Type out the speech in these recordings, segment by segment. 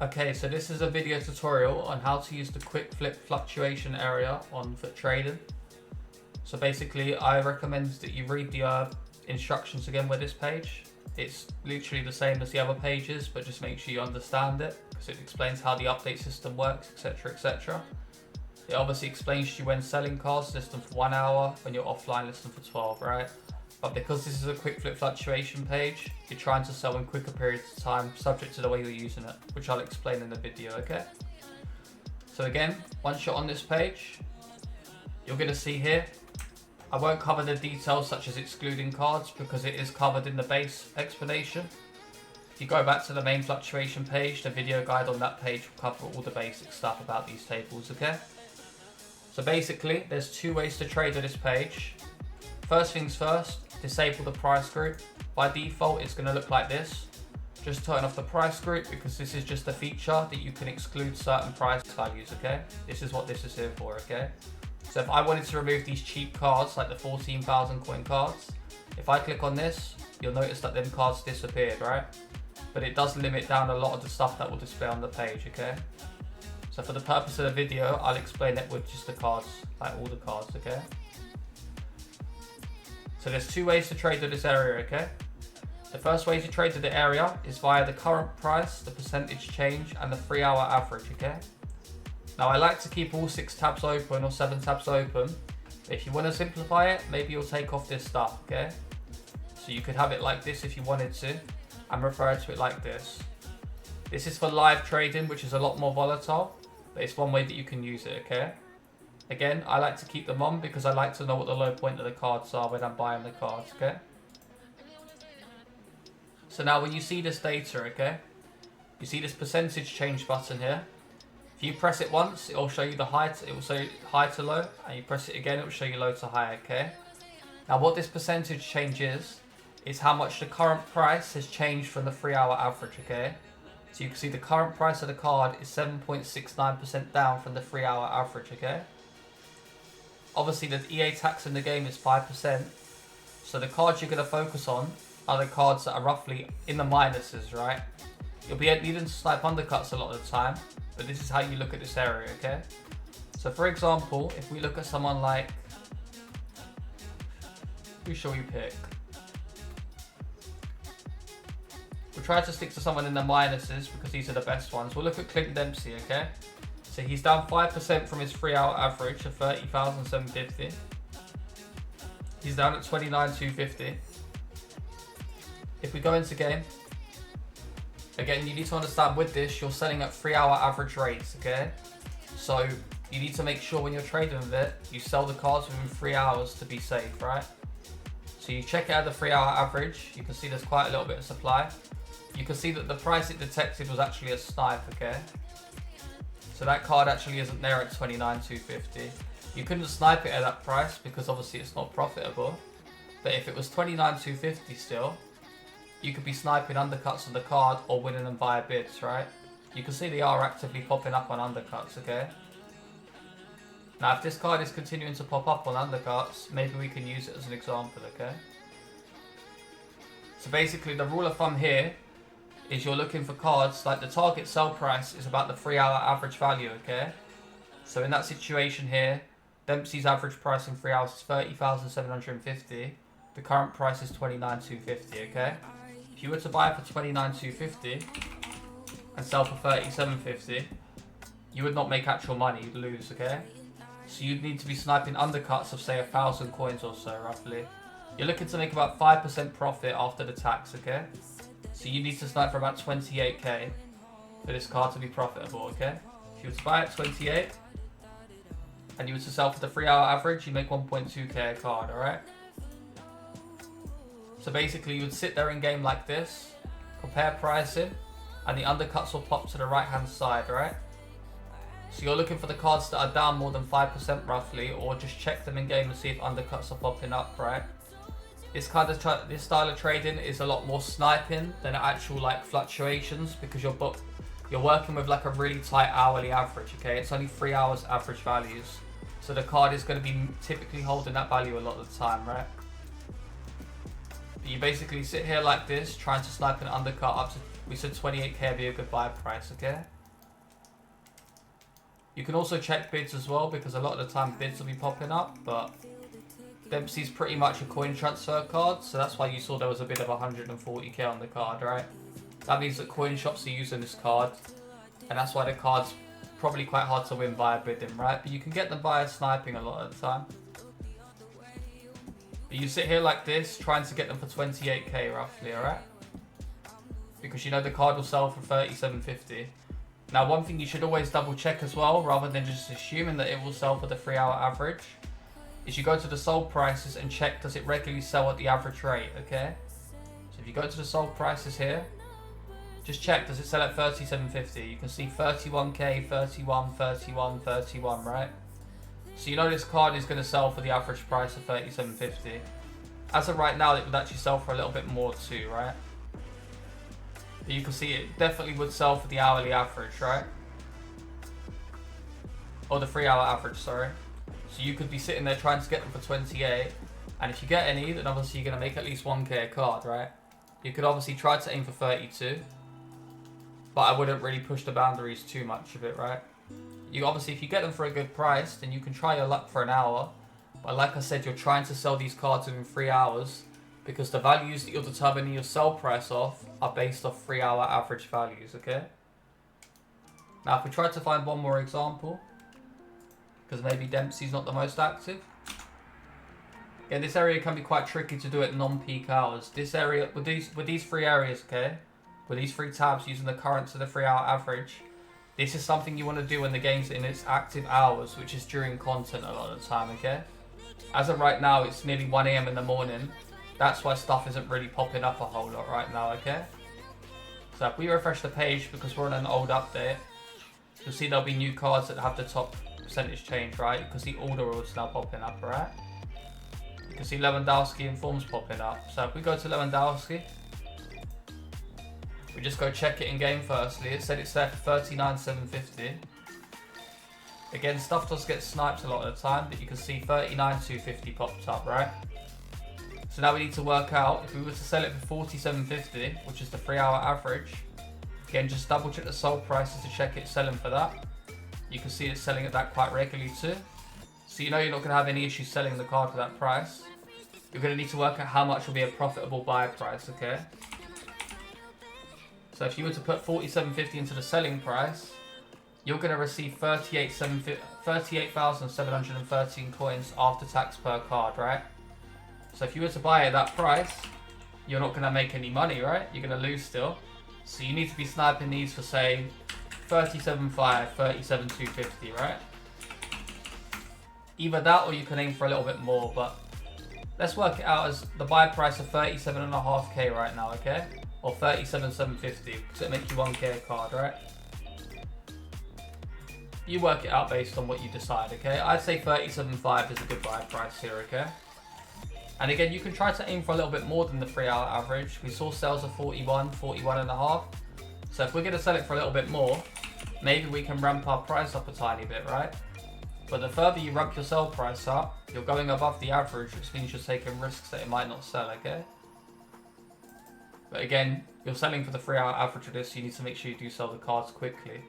Okay, so this is a video tutorial on how to use the quick flip fluctuation area on foot trading. So basically, I recommend that you read the instructions again with this page. It's literally the same as the other pages, but just make sure you understand it because it explains how the update system works, etc, etc. It obviously explains to you when selling cards, list them for 1 hour, when you're offline, list them for 12, right? But because this is a quick flip fluctuation page, you're trying to sell in quicker periods of time, subject to the way you're using it, which I'll explain in the video, okay? So again, once you're on this page, you're gonna see here, I won't cover the details such as excluding cards because it is covered in the base explanation. If you go back to the main fluctuation page, the video guide on that page will cover all the basic stuff about these tables, okay? So basically, there's two ways to trade on this page. First things first, disable the price group. By default, it's going to look like this. Just turn off the price group because this is just a feature that you can exclude certain price values, okay? This is what this is here for, okay? So if I wanted to remove these cheap cards, like the 14,000 coin cards, if I click on this, you'll notice that them cards disappeared, right? But it does limit down a lot of the stuff that will display on the page, okay? So for the purpose of the video, I'll explain it with just the cards, like all the cards, okay? So there's two ways to trade to this area, okay? The first way to trade to the area is via the current price, the percentage change, and the 3-hour average, okay? Now I like to keep all 6 tabs open or 7 tabs open. If you want to simplify it, maybe you'll take off this stuff, okay? So you could have it like this if you wanted to, and refer to it like this. This is for live trading, which is a lot more volatile, but it's one way that you can use it, okay? Again, I like to keep them on because I like to know what the low point of the cards are when I'm buying the cards, okay? So now when you see this data, okay, you see this percentage change button here. If you press it once, it will show you the height, it will say high to low, and you press it again, it will show you low to high, okay? Now what this percentage change is how much the current price has changed from the 3-hour average, okay? So you can see the current price of the card is 7.69% down from the 3-hour average, okay? Obviously the EA tax in the game is 5%, so the cards you're going to focus on are the cards that are roughly in the minuses, right? You'll be needing to snipe undercuts a lot of the time, but this is how you look at this area, okay? So for example, if we look at someone like, who shall we pick? We'll try to stick to someone in the minuses because these are the best ones. We'll look at Clint Dempsey, okay? So he's down 5% from his 3-hour average of 30,750. He's down at 29,250. If we go into game, again, you need to understand with this, you're selling at 3-hour average rates, okay? So you need to make sure when you're trading with it, you sell the cards within 3 hours to be safe, right? So you check it at the 3-hour average. You can see there's quite a little bit of supply. You can see that the price it detected was actually a snipe, okay? So that card actually isn't there at 29,250. You couldn't snipe it at that price because obviously it's not profitable. But if it was 29,250 still, you could be sniping undercuts on the card or winning them via bids, right? You can see they are actively popping up on undercuts, okay? Now if this card is continuing to pop up on undercuts, maybe we can use it as an example, okay? So basically the rule of thumb here is you're looking for cards, like the target sell price is about the 3-hour average value, okay? So in that situation here, Dempsey's average price in 3 hours is 30,750. The current price is 29,250, okay? If you were to buy for 29,250 and sell for 37.50, you would not make actual money, you'd lose, okay? So you'd need to be sniping undercuts of say 1,000 coins or so, roughly. You're looking to make about 5% profit after the tax, okay? So you need to snipe for about 28k for this card to be profitable, okay? If you were to buy at 28 and you were to sell for the 3-hour average, you make 1.2k a card, alright? So basically you would sit there in game like this, compare pricing, and the undercuts will pop to the right hand side, right? So you're looking for the cards that are down more than 5% roughly, or just check them in game and see if undercuts are popping up, right? This style of trading is a lot more sniping than actual like fluctuations because you're working with like a really tight hourly average, okay? It's only 3 hours average values. So the card is going to be typically holding that value a lot of the time, right? But you basically sit here like this, trying to snipe an undercut up to we said 28k would be a good buy price, okay? You can also check bids as well, because a lot of the time bids will be popping up, but Dempsey's pretty much a coin transfer card, so that's why you saw there was a bit of 140k on the card, right? That means that coin shops are using this card, and that's why the card's probably quite hard to win via bidding, right? But you can get them via sniping a lot of the time. But you sit here like this, trying to get them for 28k roughly, alright? Because you know the card will sell for 37.50. Now, one thing you should always double check as well, rather than just assuming that it will sell for the 3-hour average, is you go to the sold prices and check, does it regularly sell at the average rate, okay? So if you go to the sold prices here, just check, does it sell at 37.50? You can see 31k, 31, 31, 31, right? So you know this card is going to sell for the average price of 37.50. As of right now, it would actually sell for a little bit more too, right? But you can see it definitely would sell for the hourly average, right? Or the 3-hour average, sorry. So you could be sitting there trying to get them for 28, and if you get any, then obviously you're going to make at least 1k a card, right? You could obviously try to aim for 32, but I wouldn't really push the boundaries too much of it, right? You obviously, if you get them for a good price, then you can try your luck for an hour, but like I said, you're trying to sell these cards within 3 hours, because the values that you're determining your sell price off are based off 3-hour average values, okay? Now, if we try to find one more example, because maybe Dempsey's not the most active. Yeah, this area can be quite tricky to do at non-peak hours. This area, with these 3 areas, okay? With these 3 tabs using the current to the 3-hour average, this is something you want to do when the game's in its active hours, which is during content a lot of the time, okay? As of right now, it's nearly 1 AM in the morning. That's why stuff isn't really popping up a whole lot right now, okay? So if we refresh the page, because we're on an old update, you'll see there'll be new cards that have the top percentage change, right? You can see all the rewards now popping up, right? You can see Lewandowski and forms popping up. So if we go to Lewandowski, we just go check it in game firstly. It said it's there for 39,750. Again, stuff does get sniped a lot of the time, but you can see 39,250 popped up, right? So now we need to work out, if we were to sell it for 47.50, which is the 3-hour average, again, just double check the sold prices to check it's selling for that. You can see it's selling at that quite regularly too. So you know you're not going to have any issues selling the card for that price. You're going to need to work out how much will be a profitable buy price, okay? So if you were to put 47.50 into the selling price, you're going to receive 38,713 coins after tax per card, right? So if you were to buy at that price, you're not going to make any money, right? You're going to lose still. So you need to be sniping these for, say, 37.5, 37,250, right? Either that or you can aim for a little bit more, but let's work it out as the buy price of 37.5k right now, okay? Or 37,750, because it'll make you 1k a card, right? You work it out based on what you decide, okay? I'd say 37.5 is a good buy price here, okay? And again, you can try to aim for a little bit more than the 3-hour average. We saw sales of 41, 41.5. So if we're going to sell it for a little bit more, maybe we can ramp our price up a tiny bit, right? But the further you ramp your sell price up, you're going above the average, which means you're taking risks that it might not sell, okay? But again, you're selling for the 3-hour average of this, so you need to make sure you do sell the cards quickly.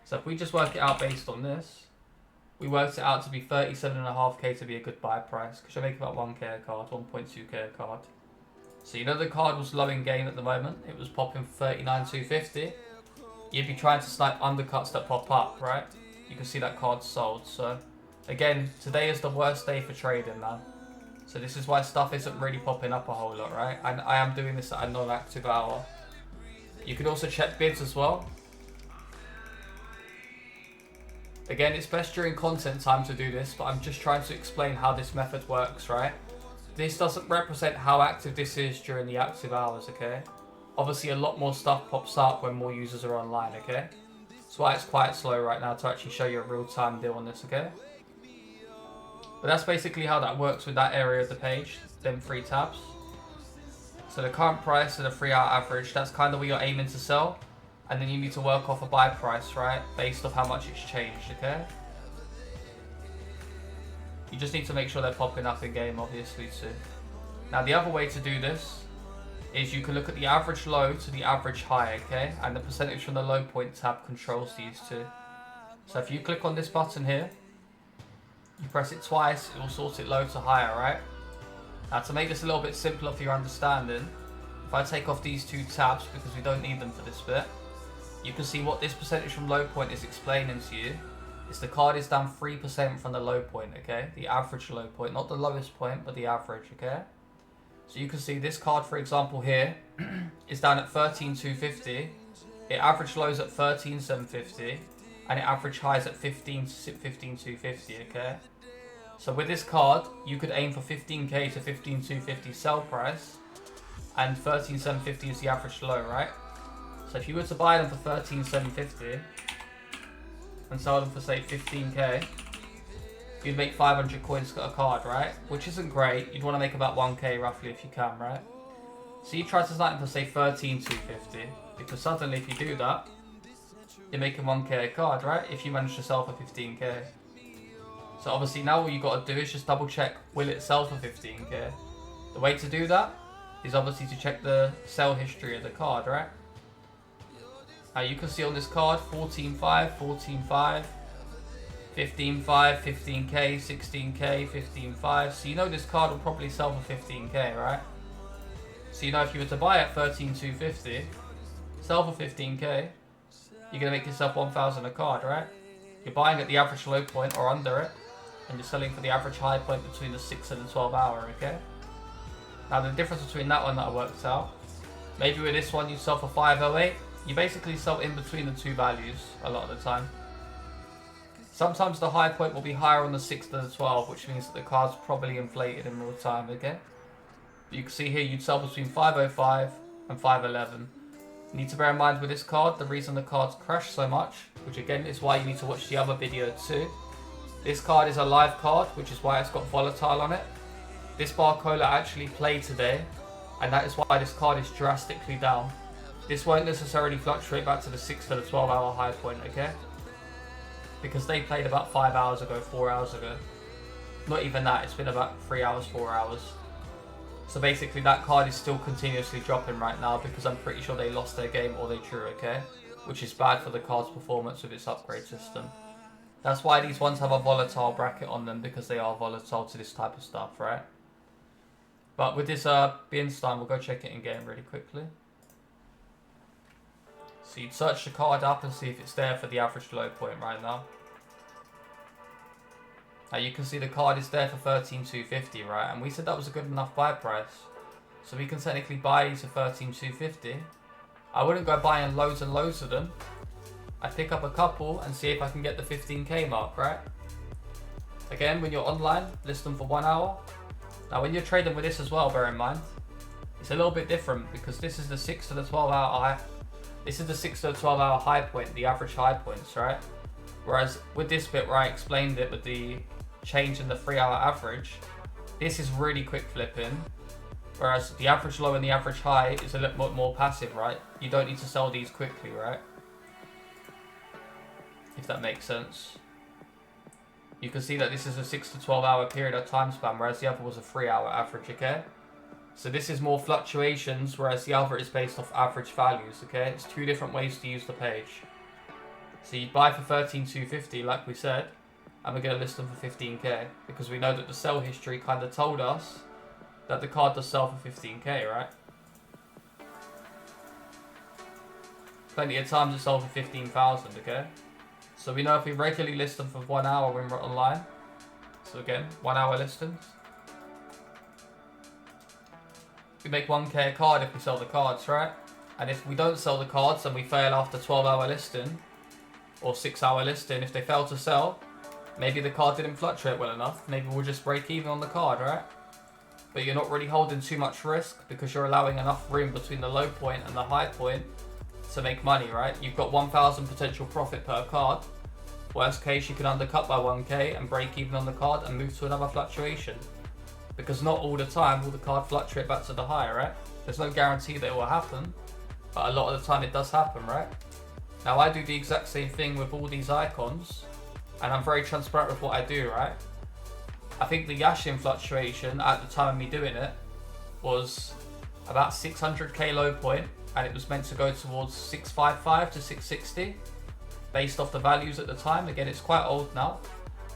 So if we just work it out based on this, we worked it out to be 37.5k to be a good buy price, because you'll make about 1k a card, 1.2k a card. So you know the card was low in game at the moment, it was popping for 39,250. You'd be trying to snipe undercuts that pop up, right? You can see that card sold. So again, today is the worst day for trading, man. So this is why stuff isn't really popping up a whole lot, right? And I am doing this at a non-active hour. You can also check bids as well. Again, it's best during content time to do this, but I'm just trying to explain how this method works, right? This doesn't represent how active this is during the active hours, okay? Obviously, a lot more stuff pops up when more users are online, okay? That's why it's quite slow right now to actually show you a real-time deal on this, okay? But that's basically how that works with that area of the page, them 3 tabs. So the current price and the 3-hour average, that's kind of where you're aiming to sell. And then you need to work off a buy price, right? Based off how much it's changed, okay? You just need to make sure they're popping up in game, obviously, too. Now, the other way to do this is you can look at the average low to the average high, okay? And the percentage from the low point tab controls these two. So if you click on this button here, you press it twice, it will sort it low to higher, right? Now to make this a little bit simpler for your understanding, if I take off these two tabs because we don't need them for this bit, you can see what this percentage from low point is explaining to you. Is the card is down 3% from the low point, okay? The average low point, not the lowest point, but the average, okay? So you can see this card, for example, here is down at 13,250. It average lows at 13,750, and it average highs at 15,250, okay? So with this card, you could aim for 15k to 15,250 sell price, and 13,750 is the average low, right? So if you were to buy them for 13,750 and sell them for say 15k, you'd make 500 coins a card, right? Which isn't great. You'd want to make about 1k roughly if you can, right? So you try to start them for say 13,250, because suddenly if you do that, you're making 1k a card, right? If you manage to sell for 15k. So obviously now all you got to do is just double check, will it sell for 15k? The way to do that is obviously to check the sell history of the card, right? Now you can see on this card 14.5, 14.5, 15.5, 15k, 16k, 15.5. So you know this card will probably sell for 15k, right? So you know if you were to buy at 13,250, sell for 15k, you're going to make yourself 1,000 a card, right? You're buying at the average low point or under it, and you're selling for the average high point between the 6 and the 12 hour, okay? Now the difference between that one that I worked out, maybe with this one you sell for 508, you basically sell in between the two values a lot of the time. Sometimes the high point will be higher on the 6 than the 12, which means that the card's probably inflated in real time, okay? You can see here you'd sell between 505 and 511. You need to bear in mind with this card, the reason the cards crash so much, which again is why you need to watch the other video too. This card is a live card, which is why it's got volatile on it. This Barcola actually played today, and that is why this card is drastically down. This won't necessarily fluctuate back to the 6 to the 12 hour high point, okay? Because they played about 5 hours ago, 4 hours ago. Not even that, it's been about 3 hours, 4 hours. So basically that card is still continuously dropping right now because I'm pretty sure they lost their game or they drew, okay? Which is bad for the card's performance with its upgrade system. That's why these ones have a volatile bracket on them, because they are volatile to this type of stuff, right? But with this Bienstein, we'll go check it in game really quickly. So you'd search the card up and see if it's there for the average low point right now. Now you can see the card is there for 13,250, right? And we said that was a good enough buy price. So we can technically buy these for 13,250. I wouldn't go buying loads and loads of them. I'd pick up a couple and see if I can get the 15k mark, right? Again, when you're online, list them for 1 hour. Now when you're trading with this as well, bear in mind, it's a little bit different because this is the 6 to the 12 hour high. This is the 6 to the 12 hour high point, the average high points, right? Whereas with this bit where I explained it with the change in the 3 hour average, this is really quick flipping. Whereas the average low and the average high is a little bit more passive, right? You don't need to sell these quickly, right? If that makes sense. You can see that this is a 6 to 12 hour period of time span, whereas the other was a 3 hour average, okay? So this is more fluctuations, whereas the other is based off average values, okay? It's two different ways to use the page. So you'd buy for 13,250, like we said, and we're going to list them for 15k, because we know that the sell history kind of told us that the card does sell for 15k, right? Plenty of times it sold for 15,000, okay? So we know if we regularly list them for 1 hour when we're online, so again, 1 hour listings, we make 1k a card if we sell the cards, right? And if we don't sell the cards and we fail after 12 hour listing or 6 hour listing, if they fail to sell, maybe the card didn't fluctuate well enough. Maybe we'll just break even on the card, right? But you're not really holding too much risk because you're allowing enough room between the low point and the high point to make money, right? You've got 1,000 potential profit per card. Worst case, you can undercut by 1k and break even on the card and move to another fluctuation. Because not all the time will the card fluctuate back to the high, right? There's no guarantee that it will happen, but a lot of the time it does happen, right? Now I do the exact same thing with all these icons, and I'm very transparent with what I do, right? I think the Yashin fluctuation at the time of me doing it was about 600k low point, and it was meant to go towards 655 to 660 based off the values at the time. Again, it's quite old now,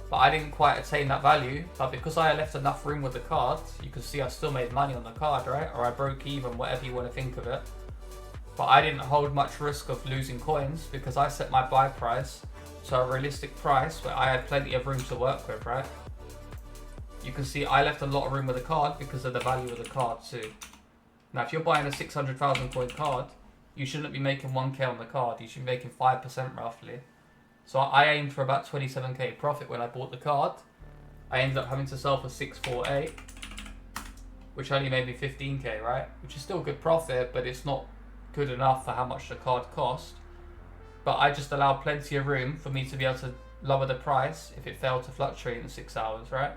but I didn't quite attain that value. But because I left enough room with the card, you can see I still made money on the card, right? Or I broke even, whatever you want to think of it. But I didn't hold much risk of losing coins because I set my buy price to a realistic price where I had plenty of room to work with, right? You can see I left a lot of room with the card because of the value of the card too. Now, if you're buying a 600,000 coin card, you shouldn't be making 1k on the card. You should be making 5% roughly. So I aimed for about 27k profit when I bought the card. I ended up having to sell for 648, which only made me 15k, right? Which is still good profit, but it's not good enough for how much the card cost. But I just allowed plenty of room for me to be able to lower the price if it failed to fluctuate in 6 hours, right?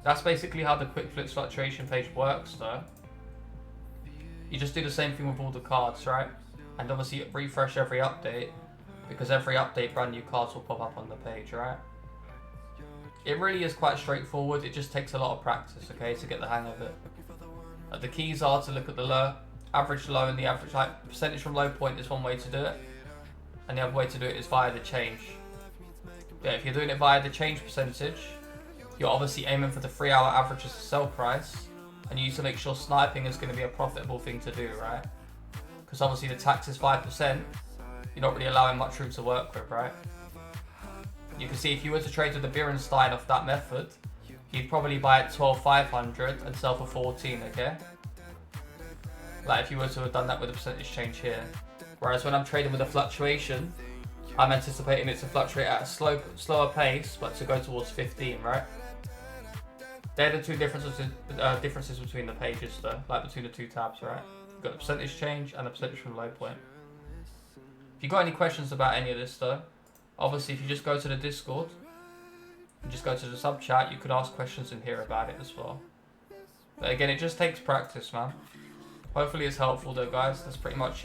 That's basically how the quick flips fluctuation page works though. You just do the same thing with all the cards, right? And obviously refresh every update, because every update brand new cards will pop up on the page, right? It really is quite straightforward. It just takes a lot of practice, okay, to get the hang of it. The keys are to look at the average low and the average height. Percentage from low point is one way to do it, and the other way to do it is via the change. Yeah, if you're doing it via the change percentage, you're obviously aiming for the 3 hour average as the sell price, and you need to make sure sniping is going to be a profitable thing to do, right? Because obviously the tax is 5%, you're not really allowing much room to work with, right? You can see if you were to trade with the Berenstein off that method, you'd probably buy at 12,500 and sell for 14, okay? Like if you were to have done that with a percentage change here. Whereas when I'm trading with a fluctuation, I'm anticipating it to fluctuate at a slower pace, but to go towards 15, right? They're the two differences between the pages though, like between the two tabs, right? You've got the percentage change and the percentage from low point. If you've got any questions about any of this though, obviously if you just go to the Discord and just go to the sub chat, you could ask questions in here about it as well. But again, it just takes practice, man. Hopefully it's helpful though, guys. That's pretty much it.